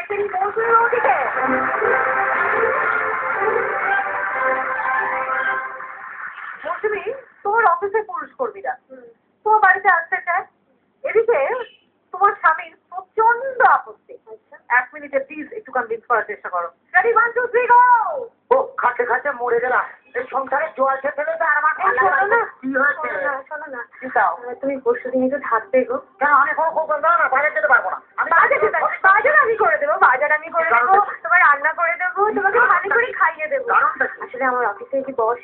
সেই মৌসুমী বৌদিকে? মৌসুমী, তোমার অফিসে পুরুষ কর্মীরা তোমার বাড়িতে আসতে চায়। এদিকে তোমার স্বামীর প্রচন্ড আপত্তি। 1 মিনিটে প্লিজ একটু কনভিন্স করার চেষ্টা করো। রেডি, 1 2 3 গো। ও খাটে খাটে মরে গেলাম। এই সংসারে জল খেতে তো আর আমার কি হয়েছে? শোনো না, তুমি পরশুদিন একটু থাকবে গো। কেন আমি না বাইরে যেতে পারবো না। বাজার আমি করে দেবো, তোমার রান্না করে দেবো, তোমাকে ভালো করে খাইয়ে দেবো। আসলে আমার অফিসে যে বস